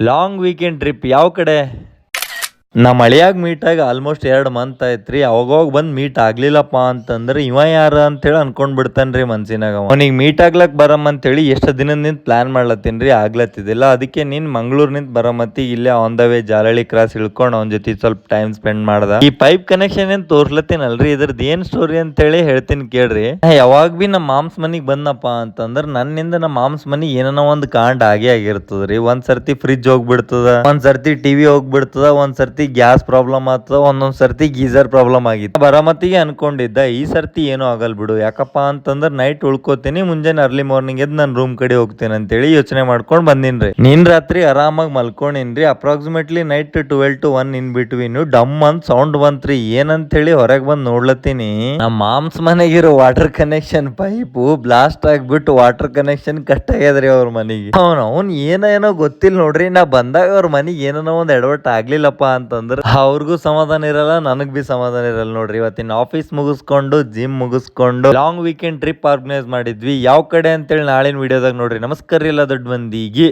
Long weekend trip ಯಾವ ಕಡೆ? ನಮ್ಮ ಅಳಿಯಾಗ ಮೀಟ್ ಆಗಿ ಆಲ್ಮೋಸ್ಟ್ 2 ಮಂತ್ ಆಯ್ತ್ರಿ. ಅವಾಗೋಗ್ ಬಂದ್ ಮೀಟ್ ಆಗ್ಲಿಲ್ಲಪ್ಪ ಅಂತಂದ್ರೆ ಇವ ಯಾರ ಅಂತೇಳಿ ಅನ್ಕೊಂಡ್ ಬಿಡ್ತಾನ್ರಿ ಮನ್ಸಿನಾಗ. ಅವನಿಗೆ ಮೀಟ್ ಆಗ್ಲಕ್ ಬರಮ್ ಅಂತೇಳಿ ಎಷ್ಟು ದಿನದಿಂದ ಪ್ಲಾನ್ ಮಾಡ್ಲತ್ತೀನ್ರಿ, ಆಗ್ಲತ್ತಿದಿಲ್ಲ. ಅದಕ್ಕೆ ನೀನ್ ಮಂಗ್ಳೂರ್ ನಿಂತ ಬರಮತ್ತಿ ಇಲ್ಲೇ on the way Jalahalli cross ಇಳ್ಕೊಂಡು ಅವನ ಜೊತೆ ಸ್ವಲ್ಪ ಟೈಮ್ ಸ್ಪೆಂಡ್ ಮಾಡ್ದ. ಈ ಪೈಪ್ ಕನೆಕ್ಷನ್ ಏನ್ ತೋರ್ಸ್ಲತ್ತೀನಲ್ರಿ, ಇದ್ರದ್ದು ಏನ್ ಸ್ಟೋರಿ ಅಂತೇಳಿ ಹೇಳ್ತೀನಿ ಕೇಳ್ರಿ. ಯಾವಾಗ ಬಿ ನಮ್ಮ ಮಾಮ್ಸ್ ಮನಿಗ್ ಬಂದಪ್ಪ ಅಂತಂದ್ರ ನನ್ನಿಂದ ನಮ್ಮ ಮಾಮ್ಸ್ ಮನಿ ಏನೋ ಒಂದ್ ಕಾಂಡ್ ಆಗೇ ಆಗಿರ್ತದ್ರಿ. ಒಂದ್ ಸರ್ತಿ ಫ್ರಿಜ್ ಹೋಗ್ಬಿಡ್ತದ, ಒಂದ್ ಸರ್ತಿ ಟಿವಿ ಹೋಗ್ಬಿಡ್ತದ, ಒಂದ್ ಸರ್ತಿ ಗ್ಯಾಸ್ ಪ್ರಾಬ್ಲಮ್ ಆಗ್ತದ, ಒಂದೊಂದ್ ಸರ್ತಿ ಗೀಸರ್ ಪ್ರಾಬ್ಲಮ್ ಆಗಿತ್ತು. ಬರಾಮತಿಗೆ ಅನ್ಕೊಂಡಿದ್ದ ಈ ಸರ್ತಿ ಏನೂ ಆಗಲ್ ಬಿಡು, ಯಾಕಪ್ಪ ಅಂತಂದ್ರ ನೈಟ್ ಉಳ್ಕೋತೀನಿ, ಮುಂಜಾನೆ ಅರ್ಲಿ ಮಾರ್ನಿಂಗ್ ಎದ್ದು ನಾನು ರೂಮ್ ಕಡೆ ಹೋಗ್ತೇನೆ ಅಂತೇಳಿ ಯೋಚನೆ ಮಾಡ್ಕೊಂಡ್ ಬಂದಿನ್ರಿ. ನಿನ್ ರಾತ್ರಿ ಆರಾಮಾಗಿ ಮಲ್ಕೊಂಡಿನ್ರಿ. Approximately night 12 to 1 in between ಡಮ್ ಅಂತ ಸೌಂಡ್ ಬಂತ್ರಿ. ಏನಂತ ಹೇಳಿ ಹೊರಗೆ ಬಂದ್ ನೋಡ್ಲತ್ತೀನಿ, ನಮ್ಮ ಮಾಮ್ಸ್ ಮನೆಗಿರೋ ವಾಟರ್ ಕನೆಕ್ಷನ್ ಪೈಪು ಬ್ಲಾಸ್ಟ್ ಆಗ್ಬಿಟ್ಟು ವಾಟರ್ ಕನೆಕ್ಷನ್ ಕಟ್ ಆಗ್ಯದ್ರಿ ಅವ್ರ ಮನೆಗೆ. ಅವ್ನ್ ಏನೋ ಗೊತ್ತಿಲ್ಲ ನೋಡ್ರಿ. ನಾ ಬಂದಾಗ ಅವ್ರ ಮನೆಗೆ ಏನೋ ಒಂದ್ ಎಡವಟ್ ಆಗ್ಲಿಲ್ಲಪ್ಪ ಅಂತಂದ್ರ ಅವ್ರಿಗೂ ಸಮಾಧಾನ ಇರಲ್ಲ, ನನಗ್ ಬಿ ಸಮಾಧಾನ ಇರಲ್ಲ ನೋಡ್ರಿ. ಇವತ್ತಿನ ಆಫೀಸ್ ಮುಗಿಸ್ಕೊಂಡು ಜಿಮ್ ಮುಗಿಸ್ಕೊಂಡು ಲಾಂಗ್ ವೀಕೆಂಡ್ ಟ್ರಿಪ್ ಆರ್ಗನೈಸ್ ಮಾಡಿದ್ವಿ. ಯಾವ ಕಡೆ ಅಂತೇಳಿ ನಾಳಿನ ವಿಡಿಯೋದಾಗ ನೋಡ್ರಿ. ನಮಸ್ಕಾರ ಎಲ್ಲ ದೊಡ್ಡ ಮಂದಿಗೆ.